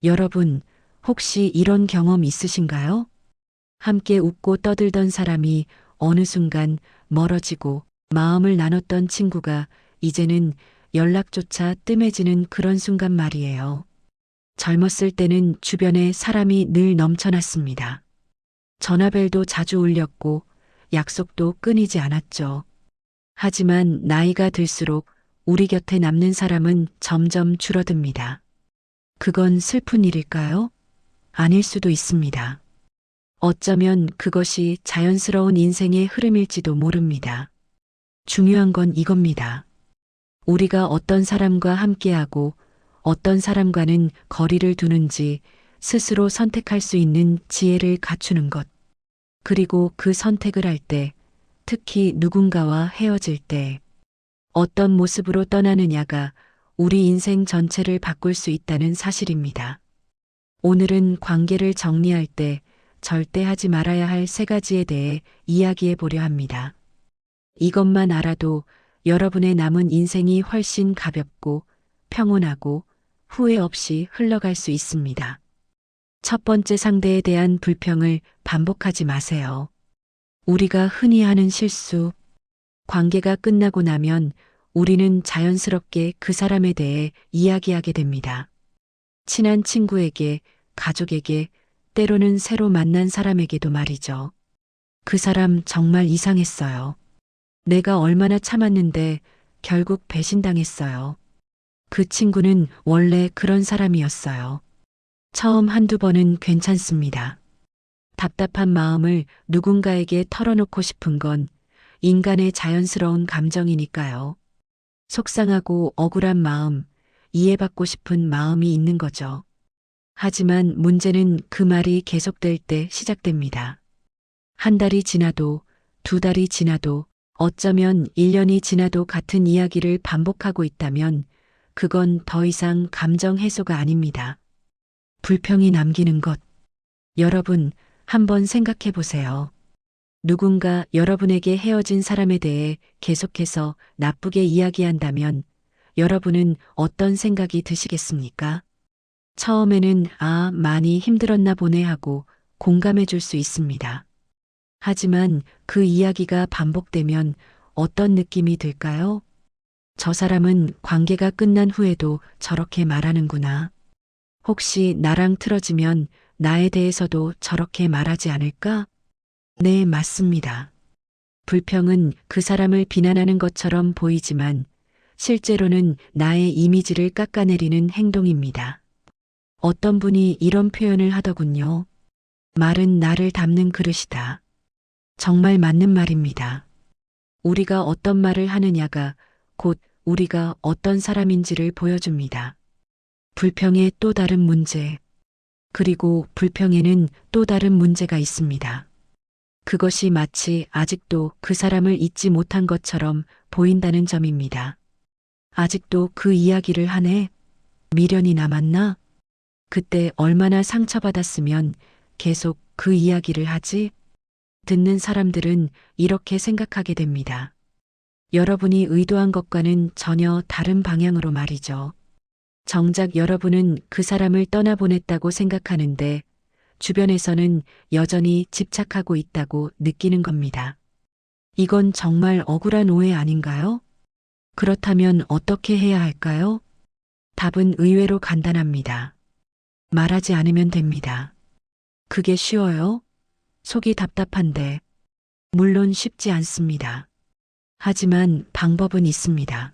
여러분, 혹시 이런 경험 있으신가요? 함께 웃고 떠들던 사람이 어느 순간 멀어지고 마음을 나눴던 친구가 이제는 연락조차 뜸해지는 그런 순간 말이에요. 젊었을 때는 주변에 사람이 늘 넘쳐났습니다. 전화벨도 자주 울렸고 약속도 끊이지 않았죠. 하지만 나이가 들수록 우리 곁에 남는 사람은 점점 줄어듭니다. 그건 슬픈 일일까요? 아닐 수도 있습니다. 어쩌면 그것이 자연스러운 인생의 흐름일지도 모릅니다. 중요한 건 이겁니다. 우리가 어떤 사람과 함께하고 어떤 사람과는 거리를 두는지 스스로 선택할 수 있는 지혜를 갖추는 것. 그리고 그 선택을 할 때, 특히 누군가와 헤어질 때, 어떤 모습으로 떠나느냐가 우리 인생 전체를 바꿀 수 있다는 사실입니다. 오늘은 관계를 정리할 때 절대 하지 말아야 할 3가지에 대해 이야기해 보려 합니다. 이것만 알아도 여러분의 남은 인생이 훨씬 가볍고 평온하고 후회 없이 흘러갈 수 있습니다. 첫 번째, 상대에 대한 불평을 반복하지 마세요. 우리가 흔히 하는 실수, 관계가 끝나고 나면 우리는 자연스럽게 그 사람에 대해 이야기하게 됩니다. 친한 친구에게, 가족에게, 때로는 새로 만난 사람에게도 말이죠. 그 사람 정말 이상했어요. 내가 얼마나 참았는데 결국 배신당했어요. 그 친구는 원래 그런 사람이었어요. 처음 한두 번은 괜찮습니다. 답답한 마음을 누군가에게 털어놓고 싶은 건 인간의 자연스러운 감정이니까요. 속상하고 억울한 마음, 이해받고 싶은 마음이 있는 거죠. 하지만 문제는 그 말이 계속될 때 시작됩니다. 한 달이 지나도, 2달이 지나도, 어쩌면 1년이 지나도 같은 이야기를 반복하고 있다면 그건 더 이상 감정 해소가 아닙니다. 불평이 남기는 것. 여러분, 한번 생각해 보세요. 누군가 여러분에게 헤어진 사람에 대해 계속해서 나쁘게 이야기한다면 여러분은 어떤 생각이 드시겠습니까? 처음에는 많이 힘들었나 보네 하고 공감해 줄 수 있습니다. 하지만 그 이야기가 반복되면 어떤 느낌이 들까요? 저 사람은 관계가 끝난 후에도 저렇게 말하는구나. 혹시 나랑 틀어지면 나에 대해서도 저렇게 말하지 않을까? 네, 맞습니다. 불평은 그 사람을 비난하는 것처럼 보이지만 실제로는 나의 이미지를 깎아내리는 행동입니다. 어떤 분이 이런 표현을 하더군요. 말은 나를 담는 그릇이다. 정말 맞는 말입니다. 우리가 어떤 말을 하느냐가 곧 우리가 어떤 사람인지를 보여줍니다. 불평의 또 다른 문제. 그리고 불평에는 또 다른 문제가 있습니다. 그것이 마치 아직도 그 사람을 잊지 못한 것처럼 보인다는 점입니다. 아직도 그 이야기를 하네? 미련이 남았나? 그때 얼마나 상처받았으면 계속 그 이야기를 하지? 듣는 사람들은 이렇게 생각하게 됩니다. 여러분이 의도한 것과는 전혀 다른 방향으로 말이죠. 정작 여러분은 그 사람을 떠나보냈다고 생각하는데 주변에서는 여전히 집착하고 있다고 느끼는 겁니다. 이건 정말 억울한 오해 아닌가요? 그렇다면 어떻게 해야 할까요? 답은 의외로 간단합니다. 말하지 않으면 됩니다. 그게 쉬워요? 속이 답답한데. 물론 쉽지 않습니다. 하지만 방법은 있습니다.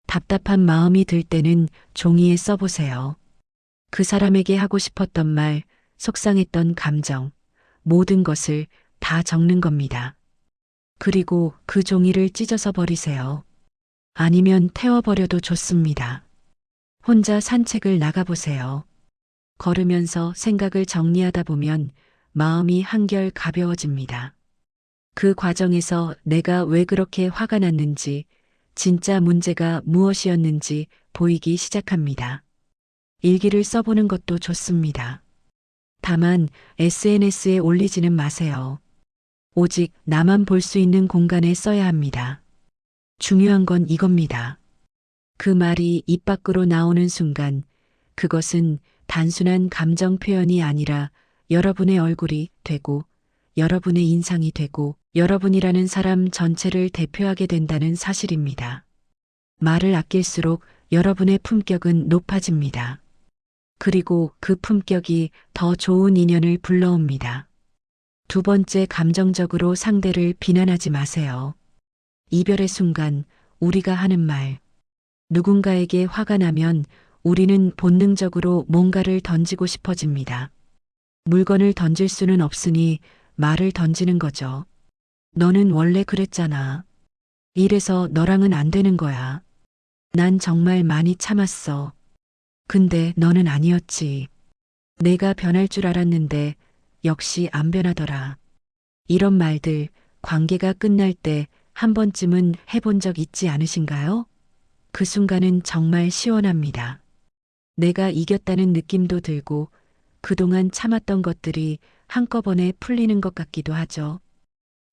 답답한 마음이 들 때는 종이에 써보세요. 그 사람에게 하고 싶었던 말, 속상했던 감정, 모든 것을 다 적는 겁니다. 그리고 그 종이를 찢어서 버리세요. 아니면 태워버려도 좋습니다. 혼자 산책을 나가보세요. 걸으면서 생각을 정리하다 보면 마음이 한결 가벼워집니다. 그 과정에서 내가 왜 그렇게 화가 났는지, 진짜 문제가 무엇이었는지 보이기 시작합니다. 일기를 써보는 것도 좋습니다. 다만 SNS에 올리지는 마세요. 오직 나만 볼 수 있는 공간에 써야 합니다. 중요한 건 이겁니다. 그 말이 입 밖으로 나오는 순간 그것은 단순한 감정 표현이 아니라 여러분의 얼굴이 되고 여러분의 인상이 되고 여러분이라는 사람 전체를 대표하게 된다는 사실입니다. 말을 아낄수록 여러분의 품격은 높아집니다. 그리고 그 품격이 더 좋은 인연을 불러옵니다. 두 번째, 감정적으로 상대를 비난하지 마세요. 이별의 순간 우리가 하는 말. 누군가에게 화가 나면 우리는 본능적으로 뭔가를 던지고 싶어집니다. 물건을 던질 수는 없으니 말을 던지는 거죠. 너는 원래 그랬잖아. 이래서 너랑은 안 되는 거야. 난 정말 많이 참았어. 근데 너는 아니었지. 내가 변할 줄 알았는데 역시 안 변하더라. 이런 말들, 관계가 끝날 때 한 번쯤은 해본 적 있지 않으신가요? 그 순간은 정말 시원합니다. 내가 이겼다는 느낌도 들고 그동안 참았던 것들이 한꺼번에 풀리는 것 같기도 하죠.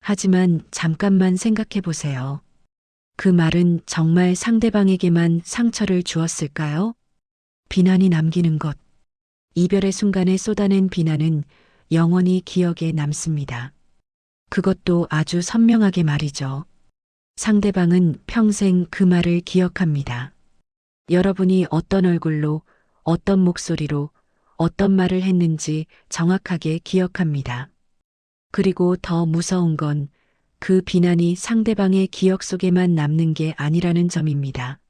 하지만 잠깐만 생각해 보세요. 그 말은 정말 상대방에게만 상처를 주었을까요? 비난이 남기는 것. 이별의 순간에 쏟아낸 비난은 영원히 기억에 남습니다. 그것도 아주 선명하게 말이죠. 상대방은 평생 그 말을 기억합니다. 여러분이 어떤 얼굴로, 어떤 목소리로, 어떤 말을 했는지 정확하게 기억합니다. 그리고 더 무서운 건 그 비난이 상대방의 기억 속에만 남는 게 아니라는 점입니다.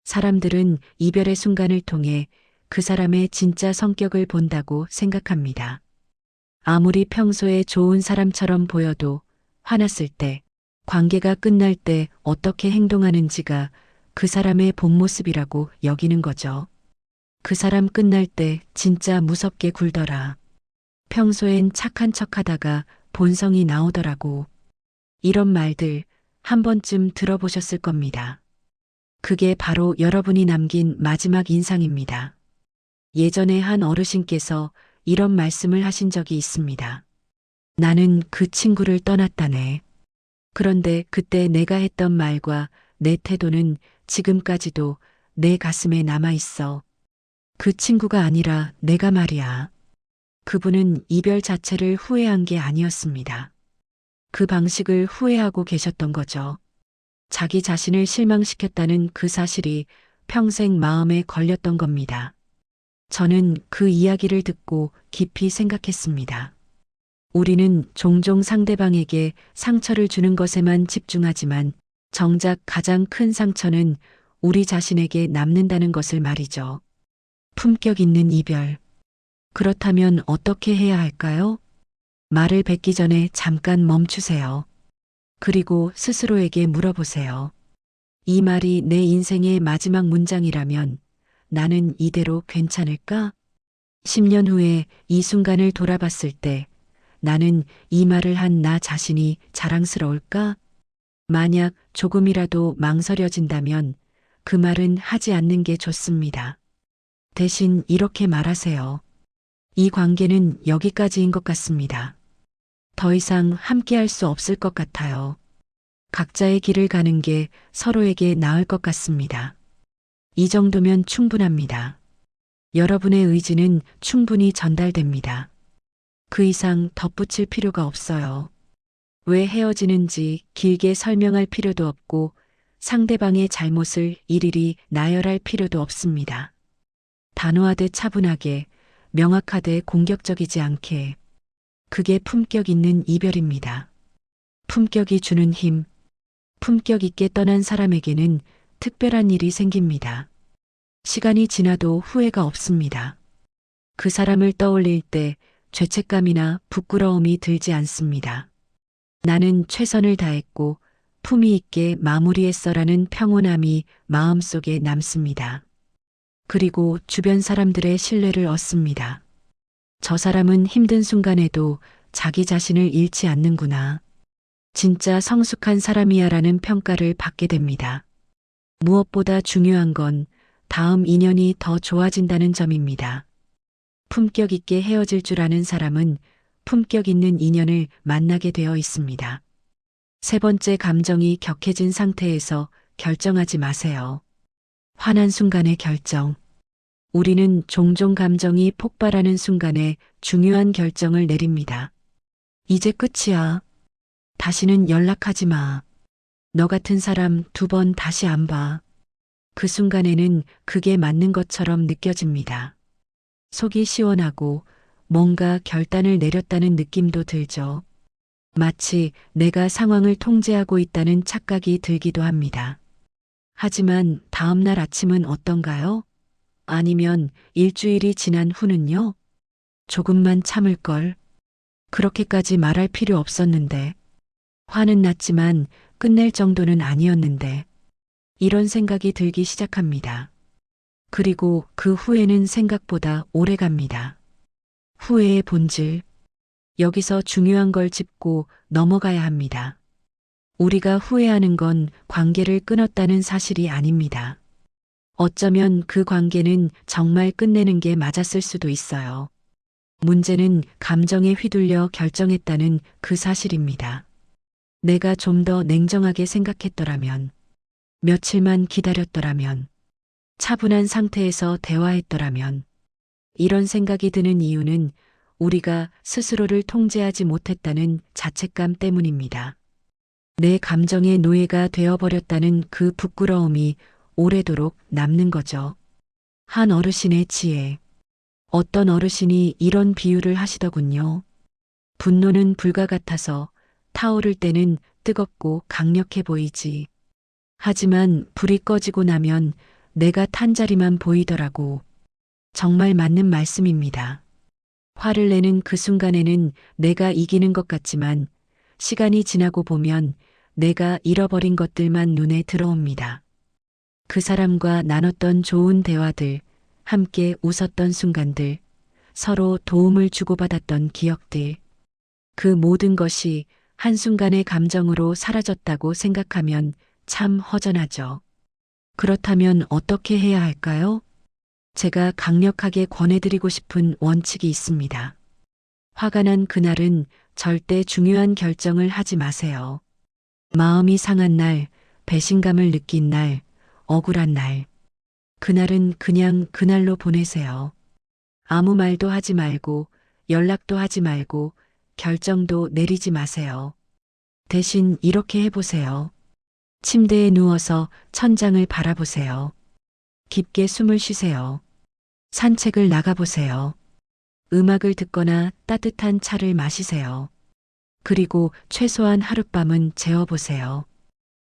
사람들은 이별의 순간을 통해 그 사람의 진짜 성격을 본다고 생각합니다. 아무리 평소에 좋은 사람처럼 보여도 화났을 때, 관계가 끝날 때 어떻게 행동하는지가 그 사람의 본 모습이라고 여기는 거죠. 그 사람 끝날 때 진짜 무섭게 굴더라. 평소엔 착한 척 하다가 본성이 나오더라고. 이런 말들 한 번쯤 들어보셨을 겁니다. 그게 바로 여러분이 남긴 마지막 인상입니다. 예전에 한 어르신께서 이런 말씀을 하신 적이 있습니다. 나는 그 친구를 떠났다네. 그런데 그때 내가 했던 말과 내 태도는 지금까지도 내 가슴에 남아 있어. 그 친구가 아니라 내가 말이야. 그분은 이별 자체를 후회한 게 아니었습니다. 그 방식을 후회하고 계셨던 거죠. 자기 자신을 실망시켰다는 그 사실이 평생 마음에 걸렸던 겁니다. 저는 그 이야기를 듣고 깊이 생각했습니다. 우리는 종종 상대방에게 상처를 주는 것에만 집중하지만 정작 가장 큰 상처는 우리 자신에게 남는다는 것을 말이죠. 품격 있는 이별. 그렇다면 어떻게 해야 할까요? 말을 뱉기 전에 잠깐 멈추세요. 그리고 스스로에게 물어보세요. 이 말이 내 인생의 마지막 문장이라면 나는 이대로 괜찮을까? 10년 후에 이 순간을 돌아봤을 때 나는 이 말을 한 나 자신이 자랑스러울까? 만약 조금이라도 망설여진다면 그 말은 하지 않는 게 좋습니다. 대신 이렇게 말하세요. 이 관계는 여기까지인 것 같습니다. 더 이상 함께할 수 없을 것 같아요. 각자의 길을 가는 게 서로에게 나을 것 같습니다. 이 정도면 충분합니다. 여러분의 의지는 충분히 전달됩니다. 그 이상 덧붙일 필요가 없어요. 왜 헤어지는지 길게 설명할 필요도 없고 상대방의 잘못을 일일이 나열할 필요도 없습니다. 단호하되 차분하게, 명확하되 공격적이지 않게. 그게 품격 있는 이별입니다. 품격이 주는 힘. 품격 있게 떠난 사람에게는 특별한 일이 생깁니다. 시간이 지나도 후회가 없습니다. 그 사람을 떠올릴 때 죄책감이나 부끄러움이 들지 않습니다. 나는 최선을 다했고 품위 있게 마무리했어라는 평온함이 마음속에 남습니다. 그리고 주변 사람들의 신뢰를 얻습니다. 저 사람은 힘든 순간에도 자기 자신을 잃지 않는구나. 진짜 성숙한 사람이야라는 평가를 받게 됩니다. 무엇보다 중요한 건 다음 인연이 더 좋아진다는 점입니다. 품격 있게 헤어질 줄 아는 사람은 품격 있는 인연을 만나게 되어 있습니다. 세 번째, 감정이 격해진 상태에서 결정하지 마세요. 화난 순간의 결정. 우리는 종종 감정이 폭발하는 순간에 중요한 결정을 내립니다. 이제 끝이야. 다시는 연락하지 마. 너 같은 사람 2번 다시 안 봐. 그 순간에는 그게 맞는 것처럼 느껴집니다. 속이 시원하고 뭔가 결단을 내렸다는 느낌도 들죠. 마치 내가 상황을 통제하고 있다는 착각이 들기도 합니다. 하지만 다음날 아침은 어떤가요? 아니면 일주일이 지난 후는요? 조금만 참을 걸. 그렇게까지 말할 필요 없었는데. 화는 났지만 끝낼 정도는 아니었는데. 이런 생각이 들기 시작합니다. 그리고 그 후회는 생각보다 오래 갑니다. 후회의 본질. 여기서 중요한 걸 짚고 넘어가야 합니다. 우리가 후회하는 건 관계를 끊었다는 사실이 아닙니다. 어쩌면 그 관계는 정말 끝내는 게 맞았을 수도 있어요. 문제는 감정에 휘둘려 결정했다는 그 사실입니다. 내가 좀 더 냉정하게 생각했더라면, 며칠만 기다렸더라면, 차분한 상태에서 대화했더라면, 이런 생각이 드는 이유는 우리가 스스로를 통제하지 못했다는 자책감 때문입니다. 내 감정의 노예가 되어버렸다는 그 부끄러움이 오래도록 남는 거죠. 한 어르신의 지혜. 어떤 어르신이 이런 비유를 하시더군요. 분노는 불과 같아서 타오를 때는 뜨겁고 강력해 보이지. 하지만 불이 꺼지고 나면 내가 탄 자리만 보이더라고. 정말 맞는 말씀입니다. 화를 내는 그 순간에는 내가 이기는 것 같지만 시간이 지나고 보면 내가 잃어버린 것들만 눈에 들어옵니다. 그 사람과 나눴던 좋은 대화들, 함께 웃었던 순간들, 서로 도움을 주고받았던 기억들. 그 모든 것이 한순간의 감정으로 사라졌다고 생각하면 참 허전하죠. 그렇다면 어떻게 해야 할까요? 제가 강력하게 권해드리고 싶은 원칙이 있습니다. 화가 난 그날은 절대 중요한 결정을 하지 마세요. 마음이 상한 날, 배신감을 느낀 날, 억울한 날. 그날은 그냥 그날로 보내세요. 아무 말도 하지 말고, 연락도 하지 말고, 결정도 내리지 마세요. 대신 이렇게 해보세요. 침대에 누워서 천장을 바라보세요. 깊게 숨을 쉬세요. 산책을 나가보세요. 음악을 듣거나 따뜻한 차를 마시세요. 그리고 최소한 하룻밤은 재워보세요.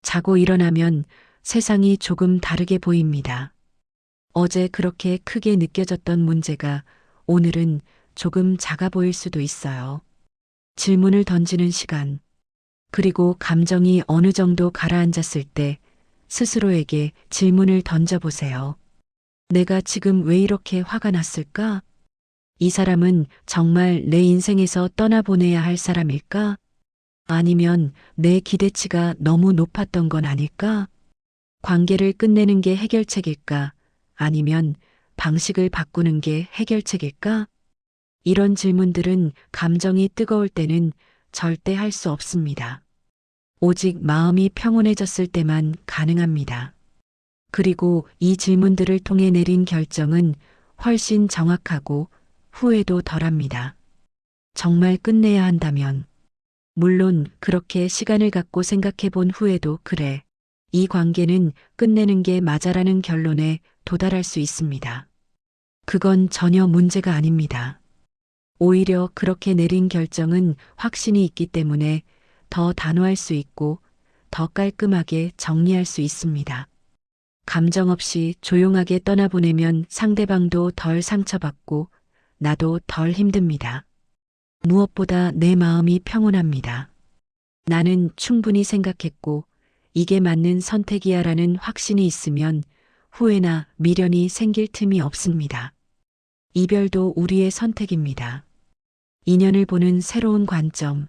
자고 일어나면 세상이 조금 다르게 보입니다. 어제 그렇게 크게 느껴졌던 문제가 오늘은 조금 작아 보일 수도 있어요. 질문을 던지는 시간, 그리고 감정이 어느 정도 가라앉았을 때 스스로에게 질문을 던져보세요. 내가 지금 왜 이렇게 화가 났을까? 이 사람은 정말 내 인생에서 떠나보내야 할 사람일까? 아니면 내 기대치가 너무 높았던 건 아닐까? 관계를 끝내는 게 해결책일까? 아니면 방식을 바꾸는 게 해결책일까? 이런 질문들은 감정이 뜨거울 때는 절대 할 수 없습니다. 오직 마음이 평온해졌을 때만 가능합니다. 그리고 이 질문들을 통해 내린 결정은 훨씬 정확하고 후회도 덜합니다. 정말 끝내야 한다면, 물론 그렇게 시간을 갖고 생각해 본 후에도 그래, 이 관계는 끝내는 게 맞아라는 결론에 도달할 수 있습니다. 그건 전혀 문제가 아닙니다. 오히려 그렇게 내린 결정은 확신이 있기 때문에 더 단호할 수 있고 더 깔끔하게 정리할 수 있습니다. 감정 없이 조용하게 떠나보내면 상대방도 덜 상처받고 나도 덜 힘듭니다. 무엇보다 내 마음이 평온합니다. 나는 충분히 생각했고 이게 맞는 선택이야라는 확신이 있으면 후회나 미련이 생길 틈이 없습니다. 이별도 우리의 선택입니다. 인연을 보는 새로운 관점.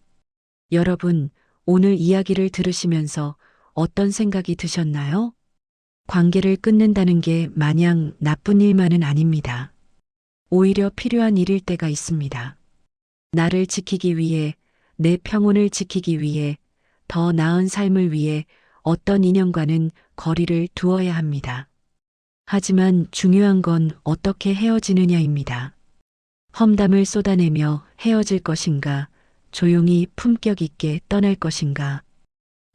여러분, 오늘 이야기를 들으시면서 어떤 생각이 드셨나요? 관계를 끊는다는 게 마냥 나쁜 일만은 아닙니다. 오히려 필요한 일일 때가 있습니다. 나를 지키기 위해, 내 평온을 지키기 위해, 더 나은 삶을 위해 어떤 인연과는 거리를 두어야 합니다. 하지만 중요한 건 어떻게 헤어지느냐입니다. 험담을 쏟아내며 헤어질 것인가, 조용히 품격 있게 떠날 것인가,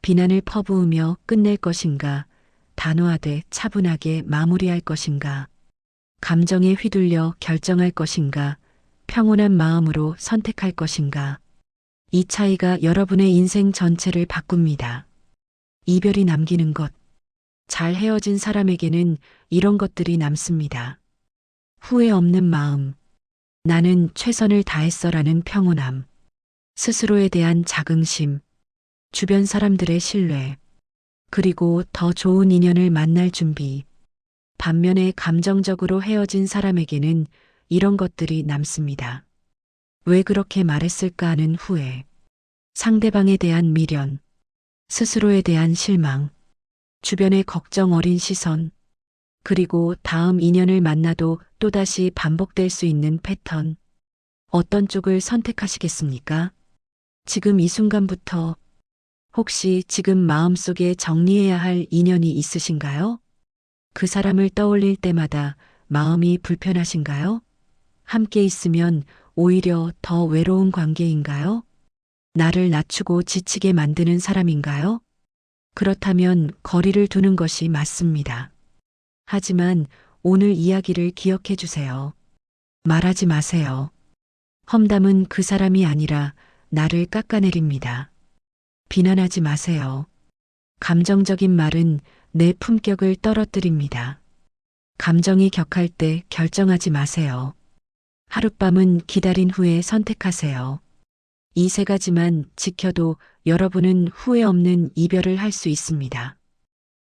비난을 퍼부으며 끝낼 것인가, 단호하되 차분하게 마무리할 것인가, 감정에 휘둘려 결정할 것인가, 평온한 마음으로 선택할 것인가. 이 차이가 여러분의 인생 전체를 바꿉니다. 이별이 남기는 것. 잘 헤어진 사람에게는 이런 것들이 남습니다. 후회 없는 마음. 나는 최선을 다했어라는 평온함. 스스로에 대한 자긍심. 주변 사람들의 신뢰. 그리고 더 좋은 인연을 만날 준비. 반면에 감정적으로 헤어진 사람에게는 이런 것들이 남습니다. 왜 그렇게 말했을까 하는 후회. 상대방에 대한 미련. 스스로에 대한 실망. 주변의 걱정 어린 시선. 그리고 다음 인연을 만나도 또다시 반복될 수 있는 패턴. 어떤 쪽을 선택하시겠습니까? 지금 이 순간부터 혹시 지금 마음속에 정리해야 할 인연이 있으신가요? 그 사람을 떠올릴 때마다 마음이 불편하신가요? 함께 있으면 오히려 더 외로운 관계인가요? 나를 낮추고 지치게 만드는 사람인가요? 그렇다면 거리를 두는 것이 맞습니다. 하지만 오늘 이야기를 기억해 주세요. 말하지 마세요. 험담은 그 사람이 아니라 나를 깎아내립니다. 비난하지 마세요. 감정적인 말은 내 품격을 떨어뜨립니다. 감정이 격할 때 결정하지 마세요. 하룻밤은 기다린 후에 선택하세요. 이 세 가지만 지켜도 여러분은 후회 없는 이별을 할 수 있습니다.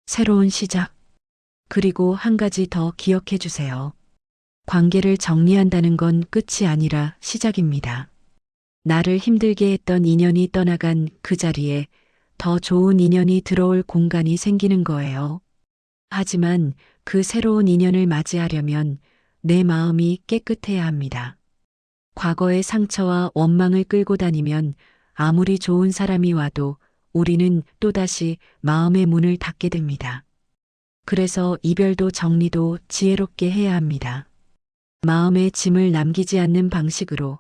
새로운 시작. 그리고 한 가지 더 기억해 주세요. 관계를 정리한다는 건 끝이 아니라 시작입니다. 나를 힘들게 했던 인연이 떠나간 그 자리에 더 좋은 인연이 들어올 공간이 생기는 거예요. 하지만 그 새로운 인연을 맞이하려면 내 마음이 깨끗해야 합니다. 과거의 상처와 원망을 끌고 다니면 아무리 좋은 사람이 와도 우리는 또다시 마음의 문을 닫게 됩니다. 그래서 이별도 정리도 지혜롭게 해야 합니다. 마음의 짐을 남기지 않는 방식으로,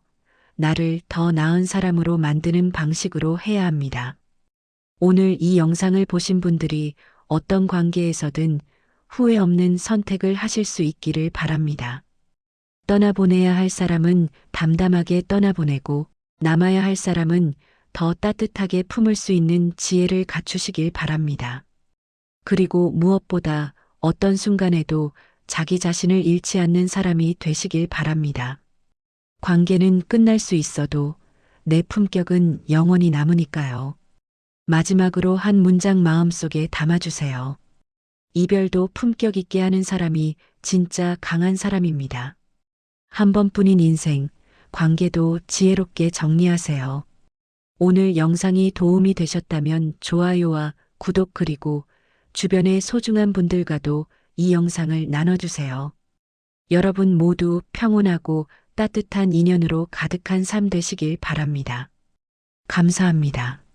나를 더 나은 사람으로 만드는 방식으로 해야 합니다. 오늘 이 영상을 보신 분들이 어떤 관계에서든 후회 없는 선택을 하실 수 있기를 바랍니다. 떠나보내야 할 사람은 담담하게 떠나보내고, 남아야 할 사람은 더 따뜻하게 품을 수 있는 지혜를 갖추시길 바랍니다. 그리고 무엇보다 어떤 순간에도 자기 자신을 잃지 않는 사람이 되시길 바랍니다. 관계는 끝날 수 있어도 내 품격은 영원히 남으니까요. 마지막으로 한 문장 마음속에 담아주세요. 이별도 품격 있게 하는 사람이 진짜 강한 사람입니다. 한 번뿐인 인생, 관계도 지혜롭게 정리하세요. 오늘 영상이 도움이 되셨다면 좋아요와 구독 그리고 주변의 소중한 분들과도 이 영상을 나눠주세요. 여러분 모두 평온하고 따뜻한 인연으로 가득한 삶 되시길 바랍니다. 감사합니다.